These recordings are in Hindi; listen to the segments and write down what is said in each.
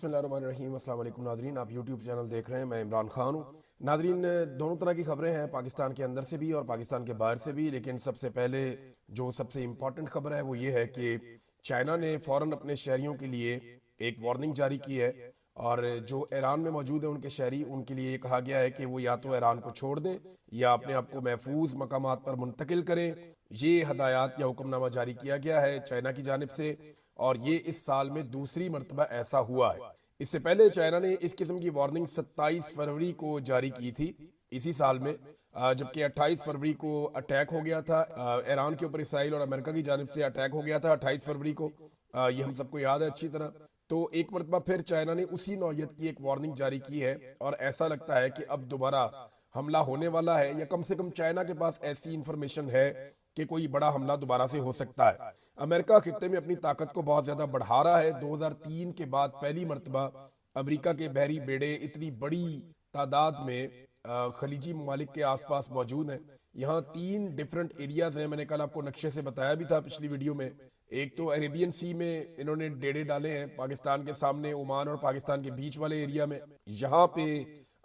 बिस्मिल्लाहिर्रहमानिर्रहीम। अस्सलाम वालेकुम नादरीन, आप यूट्यूब चैनल देख रहे हैं। मैं इमरान खान हूँ। नादरीन, दोनों तरह की खबरें हैं, पाकिस्तान के अंदर से भी और पाकिस्तान के बाहर से भी। लेकिन सबसे पहले जो सबसे इम्पॉर्टेंट खबर है वो ये है कि चाइना ने फ़ौरन अपने शहरियों के लिए एक वार्निंग जारी की है। और जो ईरान में मौजूद है उनके शहरी, उनके लिए ये कहा गया है कि वो या तो ईरान को छोड़ दें या अपने आप को महफूज मकामात पर मुंतकिल करें। ये हदायत या हुक्मनामा जारी किया गया है चाइना की जानिब से। और ये इस साल में दूसरी मरतबा ऐसा हुआ है। इससे पहले चाइना ने इस किस्म की वार्निंग 27 फरवरी को जारी की थी इसी साल में। जबकि 28 फरवरी को अटैक हो गया था ईरान के ऊपर। इसराइल और अमेरिका की जानिब से अटैक हो गया था 28 फरवरी को। ये हम सबको याद है अच्छी तरह। तो एक मरतबा फिर चाइना ने उसी नौयत की एक वार्निंग जारी की है। और ऐसा लगता है कि अब दोबारा हमला होने वाला है, या कम से कम चाइना के पास ऐसी इंफॉर्मेशन है कि कोई बड़ा हमला दोबारा से हो सकता है। अमेरिका खित्ते में अपनी ताकत को बहुत ज्यादा बढ़ा रहा है। 2003 के बाद पहली मरतबा अमेरिका के बहरी बेड़े इतनी बड़ी तादाद में खलीजी ममालिक के आसपास मौजूद हैं। यहाँ 3 डिफरेंट एरियाज हैं। मैंने कल आपको नक्शे से बताया भी था पिछली वीडियो में। एक तो अरेबियन सी में इन्होंने डेरे डाले हैं, पाकिस्तान के सामने ओमान और पाकिस्तान के बीच वाले एरिया में। यहाँ पे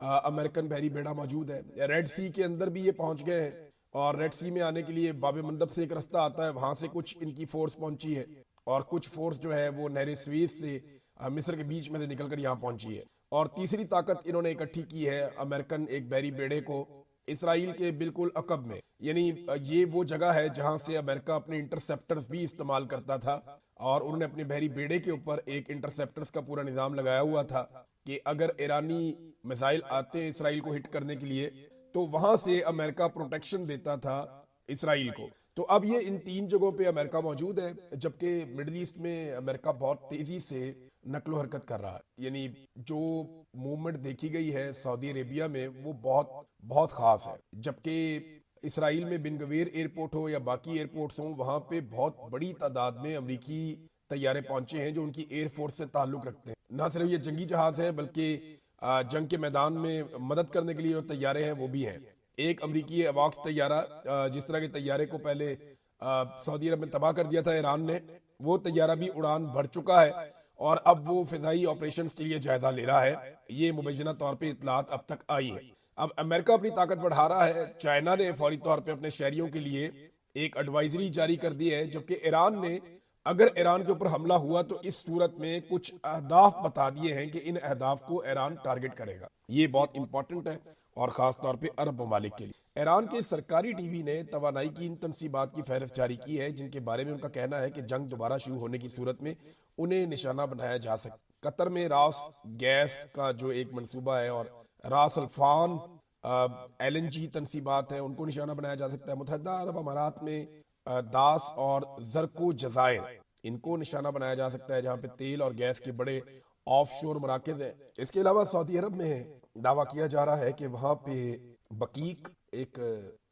अमेरिकन बहरी बेड़ा मौजूद है। रेड सी के अंदर भी ये पहुंच गए हैं। और रेड सी में आने के लिए बाब मंदब से एक रास्ता आता है, वहां से कुछ इनकी फोर्स पहुंची है। और कुछ फोर्स जो है वो नहर स्वेज से मिस्र के बीच में से निकलकर यहाँ पहुंची है। और तीसरी ताकत इन्होंने इकट्ठी की है अमेरिकन एक बहरी बेड़े को इसराइल के बिल्कुल अकब में। यानी ये वो जगह है जहां से अमेरिका अपने इंटरसेप्टर्स भी इस्तेमाल करता था। और उन्होंने अपने बहरी बेड़े के ऊपर एक इंटरसेप्टर्स का पूरा निजाम लगाया हुआ था कि अगर ईरानी मिसाइल आते हैं इसराइल को हिट करने के लिए, तो वहां से अमेरिका प्रोटेक्शन देता था इसराइल को। तो अब ये इन 3 जगहों पे अमेरिका मौजूद है। जबकि मिडिल ईस्ट में अमेरिका बहुत तेजी से नकलो हरकत कर रहा है। यानी जो मूवमेंट देखी गई है सऊदी अरेबिया में वो बहुत बहुत खास है। जबकि इसराइल में बिन गवीर एयरपोर्ट हो या बाकी एयरपोर्ट्स हों, वहां पे बहुत बड़ी तादाद में अमरीकी तैयारे पहुंचे हैं जो उनकी एयरफोर्स से ताल्लुक रखते हैं। ना सिर्फ ये जंगी जहाज हैं बल्कि जंग के मैदान में मदद करने के लिए जो तैयारे हैं वो भी हैं। एक अमरीकी अवाक्स तैयारा, जिस तरह के तैयारे को पहले सऊदी अरब में तबाह कर दिया था ईरान ने, वो तैयारा भी उड़ान भर चुका है। और अब वो फिजाई ऑपरेशंस के लिए जायजा ले रहा है। ये मुबैना तौर पे इतलात अब तक आई है। अब अमेरिका अपनी ताकत बढ़ा रहा है। चाइना ने फौरी तौर पे अपने शहरियों के लिए एक एडवाइजरी जारी कर दी है। जबकि ईरान ने, अगर ईरान के ऊपर हमला हुआ तो इस सूरत में कुछ अहदाफ बता दिए हैं कि इन अहदाफ को ईरान टारगेट करेगा। ये बहुत इंपॉर्टेंट है और खास तौर पे अरब ममालिक के लिए। ईरान के सरकारी टीवी ने तवानाई की इन तनसीबात की फहरिस्त जारी की है जिनके बारे में उनका कहना है कि जंग दोबारा शुरू होने की सूरत में उन्हें निशाना बनाया जा सकता। कतर में रास गैस का जो एक मंसूबा है और रास अल्फान LNG तनसीबात हैं, उनको निशाना बनाया जा सकता है। मुत्तहदा अरब अमारात में दास और जरको जजायर, इनको निशाना बनाया जा सकता है जहां पे तेल और गैस के बड़े ऑफशोर मराकज हैं। इसके अलावा सऊदी अरब में दावा किया जा रहा है कि वहां पे बकीक एक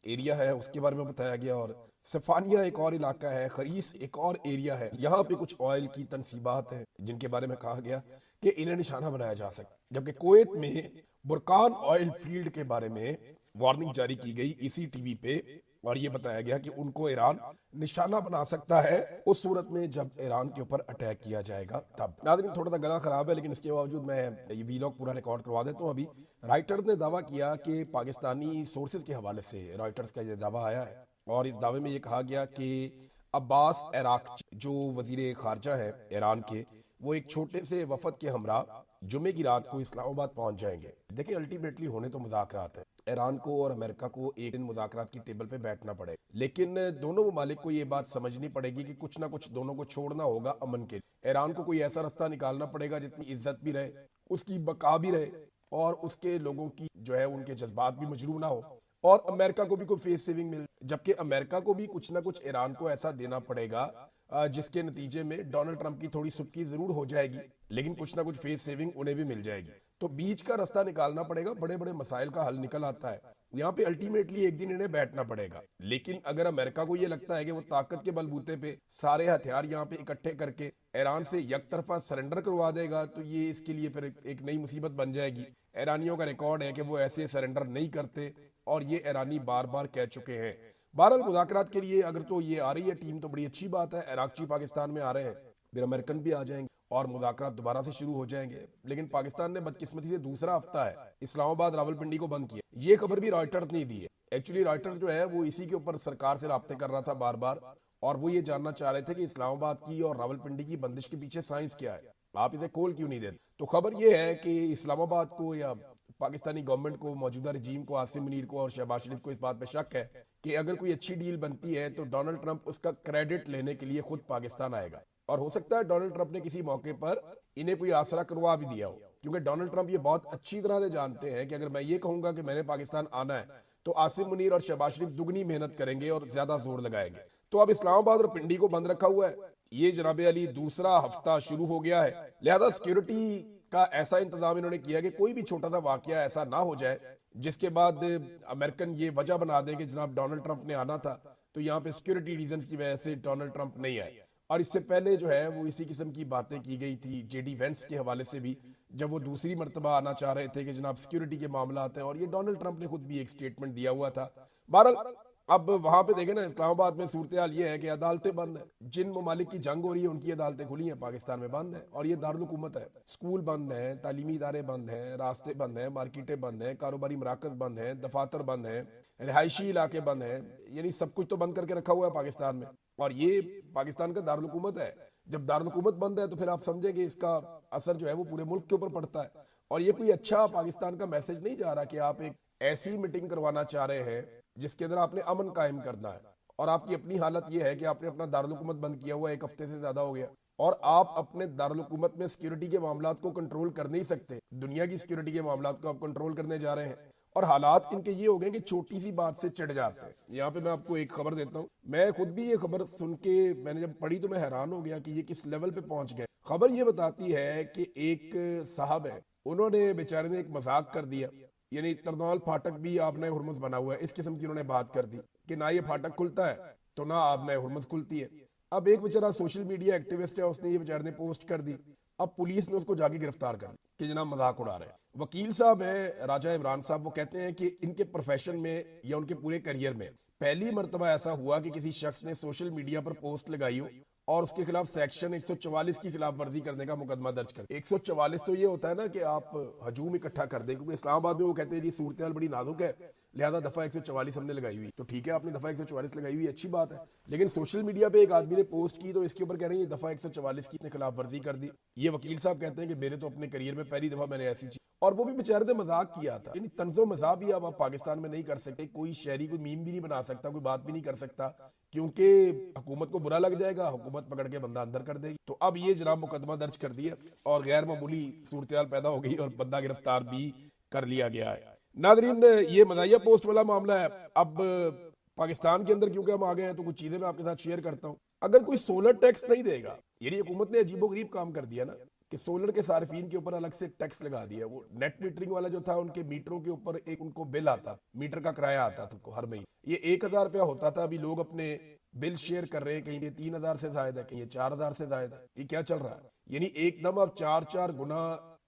एरिया है, उसके बारे में बताया गया। और सफानिया एक और इलाका है, खरीस एक और एरिया है। यहाँ पे कुछ ऑयल की तनसीबात हैं जिनके बारे में कहा गया कि इन्हें निशाना बनाया जा सकता है। जबकि कुवैत में बुरकान ऑयल फील्ड के बारे में वार्निंग जारी की गई इसी टीवी पे। और ये बताया गया कि उनको ईरान निशाना बना सकता है उस सूरत में जब ईरान के ऊपर अटैक किया जाएगा तब। नाज़रीन, थोड़ा सा गला खराब है लेकिन इसके बावजूद मैं ये वीलॉग पूरा रिकॉर्ड करवा देता हूँ। अभी राइटर्स ने दावा किया कि पाकिस्तानी सोर्सेज के हवाले से रॉयटर्स का ये दावा आया है। और इस दावे में ये कहा गया कि अब्बास अराक्ची जो वजीर खारजा है ईरान के, वो एक छोटे से वफद के हमरा जुमे की रात को इस्लामाबाद पहुंच जाएंगे। देखिए, अल्टीमेटली होने तो मुज़ाकरात है। ईरान को और अमेरिका को एक दिन मुज़ाकरात की टेबल पे बैठना पड़ेगा, लेकिन दोनों ममालिक को ये बात समझनी पड़ेगी कि कुछ ना कुछ दोनों को छोड़ना होगा अमन के लिए। ईरान को कोई ऐसा रास्ता निकालना पड़ेगा जितनी इज्जत भी रहे, उसकी बका भी रहे और उसके लोगों की जो है उनके जज्बात भी मजरूह ना हो। और अमेरिका को भी कोई फेस सेविंग मिल, जबकि अमेरिका को भी कुछ ना कुछ ईरान को ऐसा देना पड़ेगा जिसके नतीजे में डोनाल्ड ट्रंप की थोड़ी सुबकी जरूर हो जाएगी, लेकिन कुछ ना कुछ फेस सेविंग उन्हें भी मिल जाएगी। तो बीच का रास्ता निकालना पड़ेगा। बड़े बड़े मसाइल का हल निकल आता है। यहाँ पे अल्टीमेटली एक दिन इन्हें बैठना पड़ेगा। लेकिन अगर अमेरिका को ये लगता है कि वो ताकत के बलबूते पे सारे हथियार यहाँ पे इकट्ठे करके ईरान से एक तरफा सरेंडर करवा देगा, तो ये इसके लिए फिर एक नई मुसीबत बन जाएगी। ईरानियों का रिकॉर्ड है कि वो ऐसे सरेंडर नहीं करते और ये ईरानी बार बार कह चुके हैं। बहरहाल मुज़ाकरात के लिए अगर तो ये आ रही है टीम तो बड़ी अच्छी बात है। इराकची पाकिस्तान में आ रहे हैं, फिर अमेरिकन भी आ जाएंगे और मुज़ाकरात दोबारा से शुरू हो जाएंगे। लेकिन पाकिस्तान ने बदकिस्मती से दूसरा हफ्ता है इस्लामाबाद रावलपिंडी को बंद किया। ये खबर भी रॉयटर्स ने दी है। एक्चुअली रॉयटर्स जो है वो इसी के ऊपर सरकार से राब्ते कर रहा था बार बार, और वो ये जानना चाह रहे थे कि इस्लामाबाद की और रावलपिंडी की बंदिश के पीछे साइंस क्या है, आप इसे खोल क्यों नहीं देते। तो खबर ये है कि इस्लामाबाद को या पाकिस्तानी गवर्नमेंट को, मौजूदा रजीम को, आसिम मुनीर को और शहबाज शरीफ को इस बात पे शक है कि अगर कोई अच्छी डील बनती है तो डोनाल्ड ट्रंप उसका क्रेडिट लेने के लिए खुद पाकिस्तान आएगा। और हो सकता है डोनाल्ड ट्रंप ने किसी मौके पर इन्हें कोई आसरा करवा भी दिया हो, क्योंकि डोनाल्ड ट्रंप ये बहुत अच्छी तरह से जानते हैं कि अगर मैं ये कहूंगा कि मैंने पाकिस्तान आना है तो आसिम मुनीर और शहबाज शरीफ दुगनी मेहनत करेंगे और ज्यादा जोर लगाएंगे। तो अब इस्लामाबाद और पिंडी को बंद रखा हुआ है। ये जनाब अली दूसरा हफ्ता शुरू हो गया है, लिहाजा सिक्योरिटी का ऐसा इंतजाम इन्होंने किया कि कोई भी छोटा सा वाकया ऐसा ना हो जाए जिसके बाद अमेरिकन ये वजह बना दें कि जनाब डोनाल्ड ट्रंप ने आना था तो यहाँ पे सिक्योरिटी रीजन की वजह से डोनाल्ड ट्रंप नहीं आए। और इससे पहले जो है वो इसी किस्म की बातें की गई थी जेडी वेंस के हवाले से भी, जब वो दूसरी मरतबा आना चाह रहे थे कि जनाब सिक्योरिटी के मामला आते हैं, और ये डोनाल्ड ट्रंप ने खुद भी एक स्टेटमेंट दिया हुआ था। बहरहाल अब वहां पे देखे ना, इस्लामाबाद में सूरत हाल ये है कि अदालतें बंद है। जिन ममालिक की जंग हो रही है उनकी अदालतें खुली हैं, पाकिस्तान में बंद है। और ये दारुल हुकूमत है। स्कूल बंद है, तालीमी इदारे बंद हैं, रास्ते बंद हैं, मार्केटें बंद हैं, कारोबारी मराकज बंद हैं, दफातर बंद हैं, रिहायशी इलाके बंद हैं, यानी सब कुछ तो बंद करके रखा हुआ है पाकिस्तान में। और ये पाकिस्तान का दारुल हुकूमत है। जब दारुल हुकूमत बंद है तो फिर आप समझे कि इसका असर जो है वो पूरे मुल्क के ऊपर पड़ता है। और ये कोई अच्छा पाकिस्तान का मैसेज नहीं जा रहा कि आप एक ऐसी मीटिंग करवाना चाह रहे हैं जिसके अंदर आपने अमन कायम करना है, और आपकी अपनी हालत यह है कि आपने अपना दारुल हुकूमत बंद किया हुआ 1 हफ्ते से ज्यादा हो गया, और आप अपने दारुल हुकूमत में सिक्योरिटी के मामलात को कंट्रोल कर नहीं सकते। दुनिया की सिक्योरिटी के मामलात को आप कंट्रोल करने जा रहे हैं। और हालात इनके ये हो गए कि छोटी सी बात से चिढ़ जाते हैं। यहाँ पे मैं आपको एक खबर देता हूँ। मैं खुद भी ये खबर सुन के मैंने जब पढ़ी तो मैं हैरान हो गया कि ये किस लेवल पे पहुंच गए। खबर ये बताती है कि एक साहब है, उन्होंने बेचारे ने एक मजाक कर दिया, यानी तरनौल फाटक भी आपने हुरमुज बना हुआ है, इस किस्म की उन्होंने बात कर दी कि ना ये फाटक खुलता है तो ना आपने हुरमुज खुलती है। अब एक बेचारा सोशल मीडिया एक्टिविस्ट है, उसने ये बेचारे ने पोस्ट कर दी। अब पुलिस ने उसको जाके गिरफ्तार कर लिया कि जनाब मजाक उड़ा रहे हैं। वकील साहब है राजा इमरान साहब, वो कहते हैं कि इनके प्रोफेशन में या उनके पूरे करियर में पहली मर्तबा ऐसा हुआ कि किसी शख्स ने सोशल मीडिया पर पोस्ट लगाई हो और उसके खिलाफ सेक्शन 144 की खिलाफ वर्जी करने का मुकदमा दर्ज कर। 144 तो ये होता है ना कि आप हजूम इकट्ठा कर दें, क्योंकि इस्लामाबाद में वो कहते हैं जी सूरत हाल बड़ी नाजुक है, लिहाजा दफा 144 हमने लगाई हुई। तो ठीक है, आपने दफा 144 लगाई हुई, अच्छी बात है। लेकिन सोशल मीडिया पे एक आदमी ने पोस्ट की तो इसके ऊपर कह रहे हैं ये दफा 144 की खिलाफ वर्जी कर दी। ये वकील साहब कहते हैं कि मेरे तो अपने करियर में पहली दफा मैंने ऐसी चीज, और वो भी बेचारे ने मजाक किया था। यानी तंजो मजाक भी अब आप पाकिस्तान में नहीं कर सकते। कोई शहरी कोई मीम भी नहीं बना सकता, कोई बात भी नहीं कर सकता, क्योंकि हुकूमत को बुरा लग जाएगा, हुकूमत पकड़ के बंदा अंदर कर देगी। तो अब ये जनाब मुकदमा दर्ज कर दिया और गैर मामूली सूरत हाल पैदा हो गई और बंदा गिरफ्तार भी कर लिया गया है। नादरीन, ये मदाइया पोस्ट वाला मामला है। अब पाकिस्तान के अंदर क्योंकि हम आ गए हैं तो कुछ चीजें मैं आपके साथ शेयर करता हूँ। अगर कोई सोलर टैक्स नहीं देगा, यानी हुकूमत ने अजीबोगरीब काम कर दिया ना कि सोलर के सार्फिन के ऊपर अलग से टैक्स लगा दिया। वो नेट मीटरिंग वाला जो था, उनके मीटरों के ऊपर एक उनको बिल आता, मीटर का किराया आता था हर महीने, ये 1,000 रुपया होता था। अभी लोग अपने बिल शेयर कर रहे हैं, कहीं ये 3,000 से जायद है, कहीं ये 4,000 से जायद है। ये क्या चल रहा है? यानी एकदम अब 4-4 गुना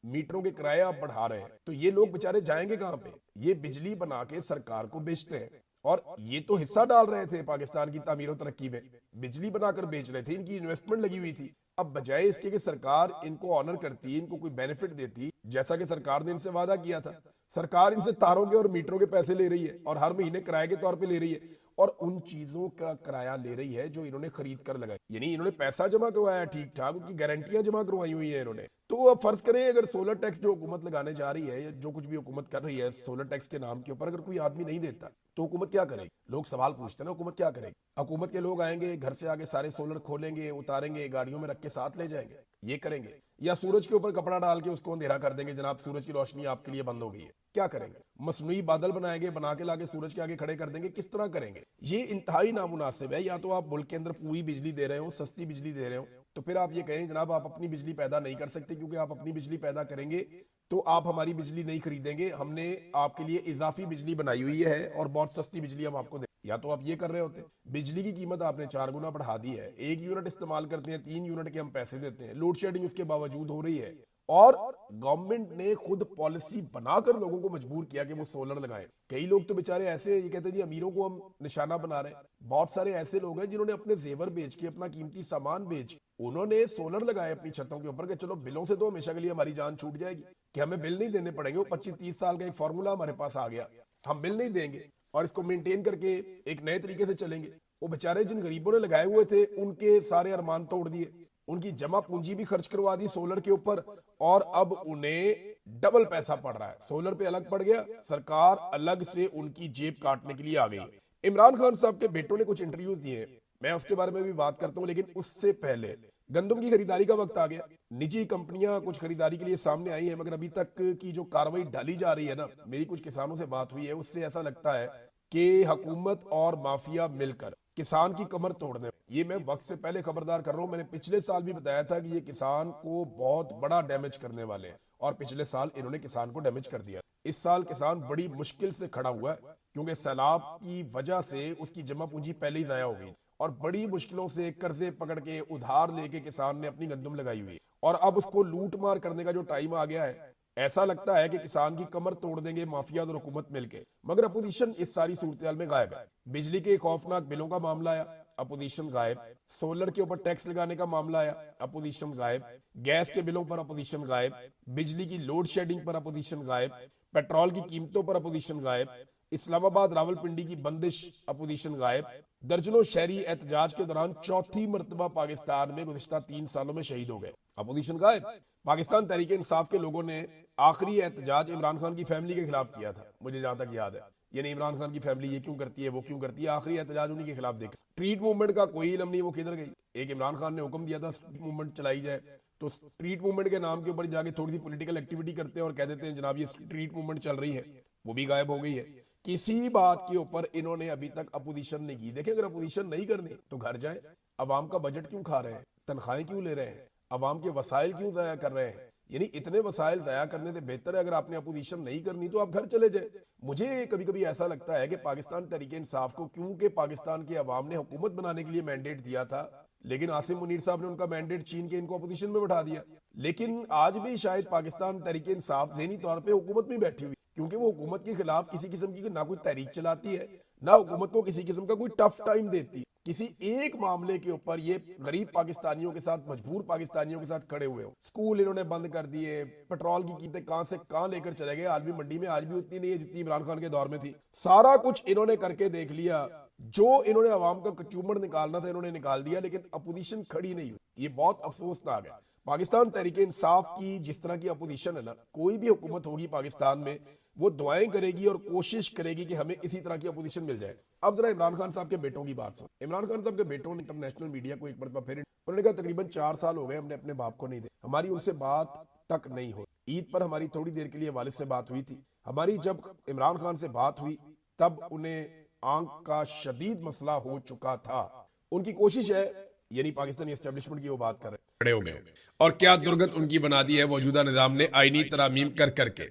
मीटरों के किराए आप बढ़ा रहे हैं। तो ये लोग बेचारे जाएंगे कहाँ पे? ये बिजली बना के सरकार को बेचते हैं, और ये तो हिस्सा डाल रहे थे पाकिस्तान की तामीर और तरक्की में, बिजली बनाकर बेच रहे थे, इनकी इन्वेस्टमेंट लगी हुई थी। अब बजाय इसके कि सरकार इनको ऑनर करती, इनको कोई बेनिफिट देती, जैसा कि सरकार ने इनसे वादा किया था, सरकार इनसे तारों के और मीटरों के पैसे ले रही है और हर महीने किराए के तौर पे ले रही है, और उन चीजों का किराया ले रही है जो इन्होंने खरीद कर लगाई। यानी इन्होंने पैसा जमा करवाया ठीक ठाक, उनकी गारंटियां जमा करवाई हुई है इन्होंने। तो अब फर्ज करें अगर सोलर टैक्स जो हुकूमत लगाने जा रही है, या जो कुछ भी हुकूमत कर रही है सोलर टैक्स के नाम के ऊपर, अगर कोई आदमी नहीं देता तो हुकूमत क्या करेगी? लोग सवाल पूछते हैं ना, हुकूमत क्या करेगी? हुकूमत के लोग आएंगे, घर से आगे सारे सोलर खोलेंगे, उतारेंगे, गाड़ियों में रख के साथ ले जाएंगे, ये करेंगे? या सूरज के ऊपर कपड़ा डाल के उसको अंधेरा कर देंगे, जनाब सूरज की रोशनी आपके लिए बंद हो गई है, क्या करेंगे? मसनूई बादल बनाएंगे, बना के लाके सूरज के आगे खड़े कर देंगे, किस तरह करेंगे? ये इंतहाई नामुनासिब है। या तो आप मुल्क के अंदर पूरी बिजली दे रहे हो, सस्ती बिजली दे रहे हो, तो फिर आप ये कहें जनाब आप अपनी बिजली पैदा नहीं कर सकते, क्योंकि आप अपनी बिजली पैदा करेंगे तो आप हमारी बिजली नहीं खरीदेंगे, हमने आपके लिए इजाफी बिजली बनाई हुई है और बहुत सस्ती बिजली हम आपको दे। या तो आप ये कर रहे होते, बिजली की कीमत आपने 4 गुना बढ़ा दी है, 1 यूनिट इस्तेमाल करते हैं 3 यूनिट के हम पैसे देते हैं, लोड शेडिंग उसके बावजूद हो रही है, और गवर्नमेंट ने खुद पॉलिसी बनाकर लोगों को मजबूर किया कि वो सोलर लगाएं। कई लोग तो बेचारे ऐसे हैं, ये कहते हैं जी अमीरों को हम निशाना बना रहे हैं। बहुत सारे ऐसे लोग हैं जिन्होंने अपने जेवर बेच के, अपना कीमती सामान बेच के, उन्होंने सोलर लगाए अपनी छतों के ऊपर कि चलो बिलों से तो हमेशा के लिए हमारी जान छूट जाएगी, कि हमें बिल नहीं देने पड़ेंगे। वो 25-30 साल का एक फॉर्मूला हमारे पास आ गया, हम बिल नहीं देंगे और इसको मेंटेन करके एक नए तरीके से चलेंगे। वो बेचारे जिन गरीबों ने लगाए हुए थे उनके सारे अरमान तोड़ दिए, उनकी जमा पूंजी भी खर्च करवा दी सोलर के ऊपर, और अब उन्हें डबल पैसा पड़ रहा है। सोलर पे अलग पड़ गया, सरकार अलग से उनकी जेब काटने के लिए आ गई। इमरान खान साहब के बेटों ने कुछ इंटरव्यूज दिए, मैं उसके बारे में भी बात करता हूं, लेकिन उससे पहले गंदम की खरीदारी का वक्त आ गया। निजी कंपनियां कुछ खरीदारी के लिए सामने आई हैं, मगर अभी तक की जो कार्रवाई डाली जा रही है ना, मेरी कुछ किसानों से बात हुई है, उससे ऐसा लगता है कि हुकूमत और माफिया मिलकर किसान की कमर तोड़ने। ये मैं वक्त से पहले खबरदार कर रहा हूं, मैंने पिछले साल भी बताया था कि ये किसान को बहुत बड़ा डैमेज करने वाले हैं, और पिछले साल इन्होंने किसान को डैमेज कर दिया। इस साल किसान बड़ी मुश्किल से खड़ा हुआ है, क्योंकि सैलाब की वजह से उसकी जमा पूंजी पहले ही जाया हो गई, और बड़ी मुश्किलों से कर्जे पकड़ के उधार लेके किसान ने अपनी गंदम लगाई हुई, और अब उसको लूट मार करने का जो टाइम आ गया है, ऐसा लगता है कि किसान की कमर तोड़ देंगे माफिया और हुकूमत मिलके। मगर अपोजिशन इस सारी सूरत में गायब है। बिजली के खौफनाक बिलों का मामला आया, अपोजिशन गायब। सोलर के ऊपर टैक्स लगाने का मामला आया, अपोजिशन गायब। गैस के बिलों पर अपोजिशन गायब। बिजली की लोड शेडिंग पर अपोजिशन गायब। पेट्रोल की कीमतों पर अपोजिशन गायब। इस्लामाबाद रावलपिंडी की बंदिश, अपोजिशन गायब। दर्जनों शहरी एहतजाज के दौरान चौथी मरतबा पाकिस्तान में गुज़िश्ता 3 सालों में शहीद हो गए, अपोजिशन गायब। पाकिस्तान तहरीक इंसाफ के लोगों ने आखिरी एहतजाज इमरान खान की फैमिली के खिलाफ किया था, मुझे जहां तक याद है। यानी इमरान खान की फैमिली ये क्यों करती है, वो क्यों करती है, आखिरी एहतजाज उन्हीं के खिलाफ देखा। स्ट्रीट मूवमेंट का कोई इलम नहीं, वो किधर गई। एक इमरान खान ने हुक्म दिया था स्ट्रीट मूवमेंट चलाई जाए, तो स्ट्रीट मूवमेंट के नाम के ऊपर जाके थोड़ी सी पॉलिटिकल एक्टिविटी करते हैं और कह देते हैं जनाब ये स्ट्रीट मूवमेंट चल रही है, वो भी गायब हो गई है। किसी बात के ऊपर इन्होंने अभी तक अपोजिशन नहीं की। देखिए, अगर अपोजिशन नहीं करनी तो घर जाए। अवाम का बजट क्यों खा रहे हैं, तनख्वाहें क्यों ले रहे हैं, अवाम के वसाइल क्यों जाया कर रहे हैं। यानी इतने वसाइल जाया करने से बेहतर है अगर आपने अपोजिशन नहीं करनी तो आप घर चले जाए। मुझे कभी कभी ऐसा लगता है कि पाकिस्तान तहरीक इंसाफ को, क्योंकि पाकिस्तान के अवाम ने हुकूमत बनाने के लिए मैंडेट दिया था, लेकिन आसिम मुनीर साहब ने उनका मैंडेट छीन के इनको अपोजिशन में बैठा दिया। लेकिन आज भी शायद पाकिस्तान तहरीक इंसाफ ज़हनी तौर पर हुकूमत में बैठी हुई, क्योंकि वो हुकूमत के खिलाफ किसी किस्म की ना कोई तहरीक चलाती है, ना हुकूमत को किसी किस्म का कोई टफ टाइम देती। किसी एक मामले के ऊपर ये गरीब पाकिस्तानियों के साथ, मजबूर पाकिस्तानियों के साथ खड़े हुए हो। स्कूल इन्होंने बंद कर दिए, पेट्रोल की कीमतें कहां से कहां लेकर चले गए। आज भी मंडी में आज भी उतनी नहीं है जितनी इमरान खान के दौर में थी। सारा कुछ इन्होंने करके देख लिया, जो इन्होंने अवाम का कचूमर निकालना था इन्होंने निकाल दिया, लेकिन अपोजिशन खड़ी नहीं हुई। ये बहुत अफसोसनाक है। पाकिस्तान तहरीक इंसाफ की जिस तरह की अपोजिशन है ना, कोई भी हुकूमत होगी पाकिस्तान में, वो दुआएं करेगी और कोशिश करेगी कि हमें इसी तरह की अपोजिशन मिल जाए। अब जरा इमरान खान साहब के बेटों की बात सुन। इमरान खान साहब के बेटों ने इंटरनेशनल मीडिया को एक मरतबा फिर उन्होंने कहा तकरीबन 4 साल हो गए हमने अपने बाप को नहीं देखा, हमारी उनसे बात तक नहीं हो। ईद पर हमारी थोड़ी देर के लिए वालिद से बात हुई थी। हमारी जब इमरान खान से बात हुई तब उन्हें आंख का शदीद मसला हो चुका था। उनकी कोशिश है, यानी पाकिस्तानी एस्टेब्लिशमेंट की वो बात कर रहे हैं, खड़े हो गए, और क्या दुर्गत उनकी बना दी है मौजूदा निजाम ने आईनी तरामीम कर करके।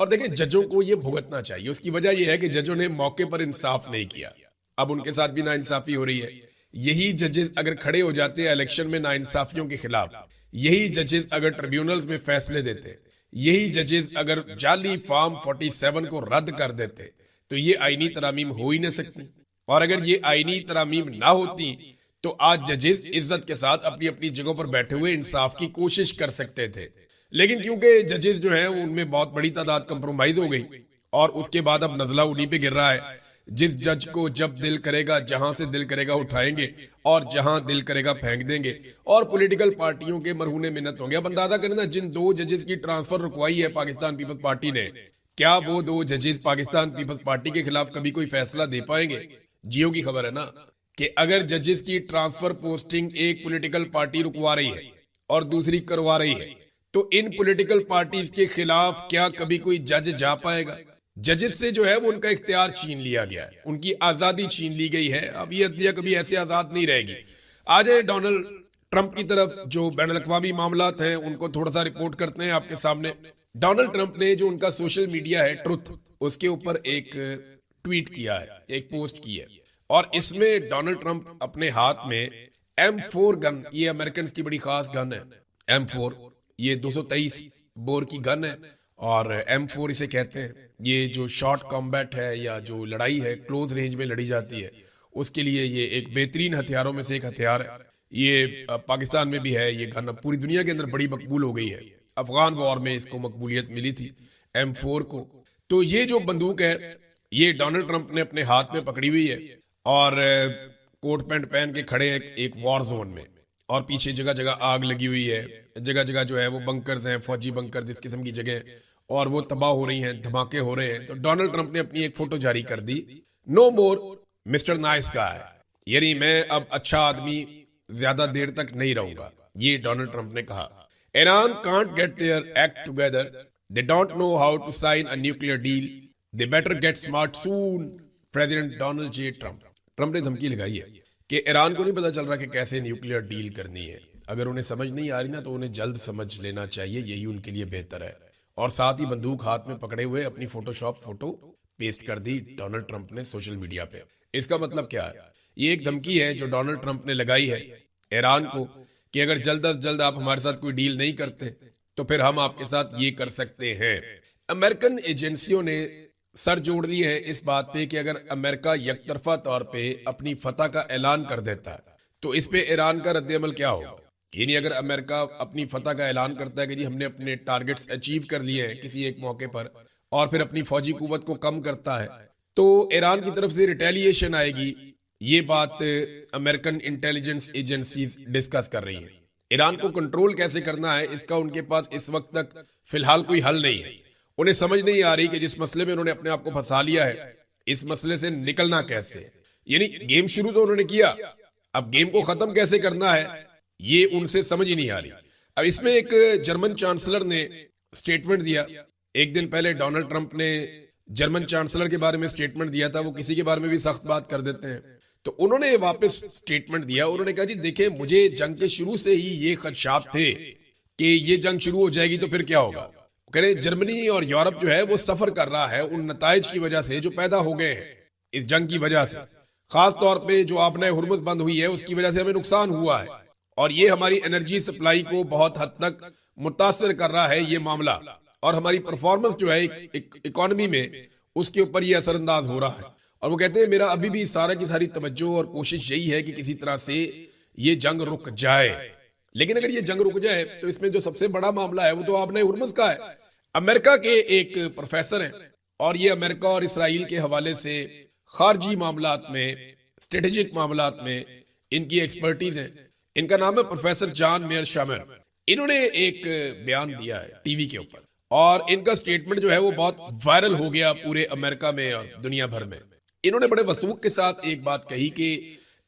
और देखिए, जजों को ये भुगतना चाहिए। उसकी वजह यह है कि जजों ने मौके पर इंसाफ नहीं किया, अब उनके साथ भी नाइंसाफी हो रही है। यही जजेस अगर खड़े हो जाते हैं इलेक्शन में नाइंसाफियों के खिलाफ, यही जजेस अगर ट्रिब्यूनल्स में फैसले देते, यही जजेस अगर जाली फॉर्म 47 को रद्द कर देते, तो ये आईनी तरामीम हो ही नहीं सकती। और अगर ये आईनी तरामीम ना होती तो आज जजेस इज्जत के साथ अपनी अपनी जगहों पर बैठे हुए इंसाफ की कोशिश कर सकते थे। लेकिन क्योंकि जजेस जो हैं उनमें बहुत बड़ी तादाद कंप्रोमाइज हो गई, और उसके बाद अब नजला उन्हीं पे गिर रहा है। जिस जज को जब दिल करेगा, जहां से दिल करेगा उठाएंगे, और जहां दिल करेगा फेंक देंगे, और पॉलिटिकल पार्टियों के मरहूने मिन्नत होंगे। अब अंदाजा करें ना, जिन 2 जजेस की ट्रांसफर रुकवाई है पाकिस्तान पीपल्स पार्टी ने, क्या वो 2 जजेस पाकिस्तान पीपल्स पार्टी के खिलाफ कभी कोई फैसला दे पाएंगे? जियो की खबर है ना कि अगर जजेस की ट्रांसफर पोस्टिंग एक पॉलिटिकल पार्टी रुकवा रही है और दूसरी करवा रही है, तो इन पॉलिटिकल पार्टीज के खिलाफ क्या कभी कोई जज जा पाएगा? जजेस से जो है वो उनका इख्तियार छीन लिया गया है, उनकी आजादी छीन ली गई है। अब ये अदलिया कभी ऐसे आजाद नहीं रहेगी। आ जाए डोनाल्ड ट्रंप की तरफ, जो बैनुल-अक़वामी मामलात हैं उनको थोड़ा सा रिपोर्ट करते हैं आपके सामने। डोनाल्ड ट्रंप ने जो उनका सोशल मीडिया है ट्रुथ, उसके ऊपर एक ट्वीट किया है, एक पोस्ट की है, और इसमें डोनाल्ड ट्रंप अपने हाथ में M4 गन, ये अमेरिकन की बड़ी खास गन है M4, ये 223 बोर की गन है और M4 इसे कहते हैं। ये जो शॉर्ट कॉम्बैट है या जो लड़ाई है क्लोज रेंज में लड़ी जाती है, उसके लिए ये एक बेहतरीन हथियारों में से एक हथियार है। ये पाकिस्तान में भी है, ये गन अब पूरी दुनिया के अंदर बड़ी मकबूल हो गई है। अफगान वॉर में इसको मकबूलियत मिली थी M4 को। तो ये जो बंदूक है ये डोनाल्ड ट्रंप ने अपने हाथ में पकड़ी हुई है और कोट पैंट पहन के खड़े हैं एक वॉर जोन में, और पीछे जगह जगह आग लगी हुई है, जगह जगह जो है वो बंकर्स हैं, फौजी बंकर इस किस्म की जगह, और वो तबाह हो रही हैं, धमाके हो रहे हैं। तो डोनाल्ड ट्रंप ने अपनी एक फोटो जारी कर दी, नो मोर मिस्टर नाइस गाय, यानी मैं अब अच्छा आदमी ज्यादा देर तक नहीं रहूंगा, ये डोनाल्ड ट्रंप ने कहा। Iran can't get their act together, they don't know how to sign a nuclear deal, they better get smart soon, president Donald J Trump. Trump ने धमकी लगाई है कि ईरान को नहीं पता चल रहा कि कैसे न्यूक्लियर डील करनी है। अगर उन्हें समझ नहीं आ रही ना तो उन्हें जल्द समझ लेना चाहिए, यही उनके लिए बेहतर है। और साथ ही बंदूक हाथ में पकड़े हुए अपनी फोटोशॉप फोटो पेस्ट कर दी डोनाल्ड ट्रंप ने सोशल मीडिया पे। इसका मतलब क्या है? ये एक धमकी है जो डोनाल्ड ट्रंप ने लगाई है ईरान को कि अगर जल्द अज जल्द आप हमारे साथ कोई डील नहीं करते तो फिर हम आपके साथ ये कर सकते हैं। अमेरिकन एजेंसियों ने सर जोड़ दिए हैं इस बात पे कि अगर अमेरिका यकतरफा तौर पे अपनी फतह का ऐलान कर देता है तो इस पे ईरान का रद्द-ए-अमल क्या होगा। यानी अगर अमेरिका अपनी फतह का ऐलान करता है कि जी हमने अपने टारगेट्स अचीव कर लिए हैं किसी एक मौके पर, और फिर अपनी फौजी कुव्वत को कम करता है, तो ईरान की तरफ से रिटेलिएशन आएगी। ये बात अमेरिकन इंटेलिजेंस एजेंसीज डिस्कस कर रही हैं। ईरान को कंट्रोल कैसे करना है इसका उनके पास इस वक्त तक फिलहाल कोई हल नहीं है। उन्हें समझ नहीं आ रही कि जिस मसले में उन्होंने अपने आप को फंसा लिया है इस मसले से निकलना कैसे है। यानी गेम शुरू तो उन्होंने किया, अब गेम को खत्म कैसे करना है ये उनसे समझ ही नहीं आ रही। अब इसमें एक जर्मन चांसलर ने स्टेटमेंट दिया। एक दिन पहले डोनाल्ड ट्रंप ने जर्मन चांसलर के बारे में स्टेटमेंट दिया था, वो किसी के बारे में भी सख्त बात कर देते हैं, तो उन्होंने वापस स्टेटमेंट दिया। उन्होंने कहा जी देखें, मुझे जंग के शुरू से ही ये खदशात थे कि ये जंग शुरू हो जाएगी तो फिर क्या होगा। कह रहे जर्मनी और यूरोप जो है वो सफर कर रहा है उन नताइज की वजह से जो पैदा हो गए हैं इस जंग की वजह से। खास तौर पे जो आपने हुर्मुज बंद हुई है उसकी वजह से हमें नुकसान हुआ है, और ये हमारी एनर्जी सप्लाई को बहुत हद तक मुतासर कर रहा है ये मामला, और हमारी परफॉर्मेंस जो है इकोनॉमी में उसके ऊपर ये असरअंदाज हो रहा है। और वो कहते हैं मेरा अभी भी सारा की सारी तवज्जो और कोशिश यही है कि किसी तरह से ये जंग रुक जाए। लेकिन अगर ये जंग रुक जाए तो इसमें जो सबसे बड़ा मामला है वो तो आपने हुर्मुज का है। अमेरिका के एक प्रोफेसर हैं और ये अमेरिका और इसराइल के हवाले से खारजी मामलात में, स्ट्रेटेजिक मामलात में इनकी एक्सपर्टीज है। इनका नाम है प्रोफेसर जॉन मेयर शामर। इन्होंने एक बयान दिया है टीवी के ऊपर, और इनका स्टेटमेंट जो है वो बहुत वायरल हो गया पूरे अमेरिका में और दुनिया भर में। इन्होंने बड़े वसूख के साथ एक बात कही कि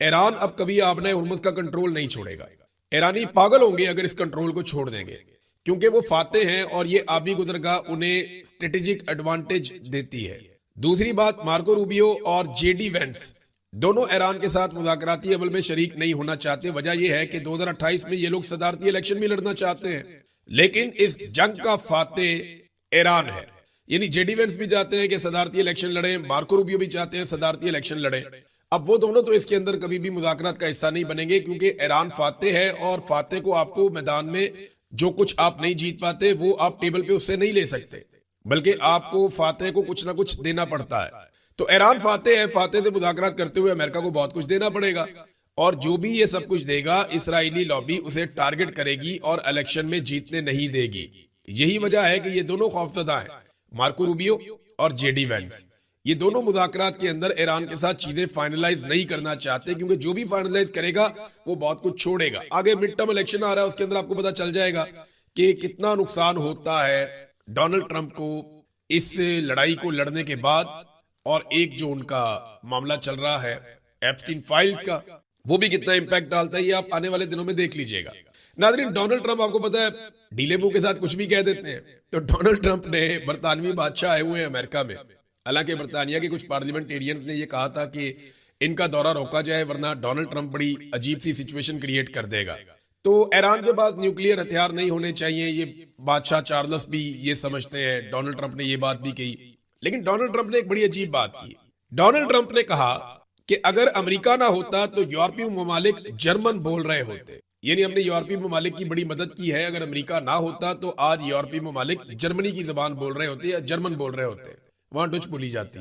ईरान अब कभी आपने हुर्मुज का कंट्रोल नहीं छोड़ेगा। ईरानी पागल होंगे अगर इस कंट्रोल को छोड़ देंगे, क्योंकि वो फाते हैं और ये आबी गुजरगाह उन्हें स्ट्रेटेजिक एडवांटेज देती है। दूसरी बात, मार्को रूबियो और जेडी वेंस दोनों ईरान के साथ मुज़ाकराती अमल में शरीक नहीं होना चाहते। वजह यह है कि 2028 में ये लोग सदारती इलेक्शन भी लड़ना चाहते हैं, लेकिन इस जंग का फाते ईरान है। यानी जेडी वेंस भी चाहते हैं कि सदारती इलेक्शन लड़े, मार्को रूबियो भी चाहते हैं सदारती इलेक्शन लड़े। अब वो दोनों तो इसके अंदर कभी भी मुज़ाकरात का हिस्सा नहीं बनेंगे, क्योंकि ईरान फाते है और फाते को आपको मैदान में जो कुछ आप नहीं जीत पाते वो आप टेबल पे उससे नहीं ले सकते, बल्कि आपको फाते को कुछ ना कुछ देना पड़ता है। तो ईरान फाते है, फाते से मुज़ाकरात करते हुए अमेरिका को बहुत कुछ देना पड़ेगा, और जो भी ये सब कुछ देगा इस्राएली लॉबी उसे टारगेट करेगी और इलेक्शन में जीतने नहीं देगी। यही वजह है कि ये दोनों खौफजदा हैं, मार्को रूबियो और जेडी वेंस। ये दोनों मुज़ाकरात के अंदर ईरान के साथ चीजें फाइनलाइज नहीं करना चाहते, क्योंकि जो भी फाइनलाइज करेगा वो बहुत कुछ छोड़ेगा। आगे मिड टर्म इलेक्शन आ रहा है, उसके अंदर आपको पता चल जाएगा कि कितना नुकसान होता है डोनाल्ड ट्रंप को इस लड़ाई को लड़ने के बाद। और एक जो उनका मामला चल रहा है एप्स्टीन फाइल्स का, वो भी कितना इंपैक्ट डालता है ये आप आने वाले दिनों में देख लीजिएगा। नाज़रीन, डोनाल्ड ट्रंप आपको पता है ढीले मुंह के साथ कुछ भी कह देते हैं। तो डोनाल्ड ट्रंप ने बरतानवी बादशाह आए हुए हैं अमेरिका में, हालांकि बरतानिया के कुछ पार्लियामेंटेरियंस ने यह कहा था कि इनका दौरा रोका जाए वरना डोनाल्ड ट्रंप बड़ी अजीब सी सिचुएशन क्रिएट कर देगा। तो ईरान के पास न्यूक्लियर हथियार नहीं होने चाहिए, ये बादशाह चार्ल्स भी ये समझते हैं। डोनाल्ड ट्रंप ने ये बात भी कही, लेकिन डोनाल्ड ट्रंप ने एक बड़ी अजीब बात की। डोनाल्ड ट्रंप ने कहा कि अगर अमेरिका ना होता तो यूरोपीय ममालिक जर्मन बोल रहे होते। यानी हमने यूरोपीय ममालिक की बड़ी मदद की है। अगर अमेरिका ना होता तो आज यूरोपीय ममालिक जर्मनी की जबान बोल रहे होते या जर्मन बोल रहे होते। वहां डच बोली जाती है।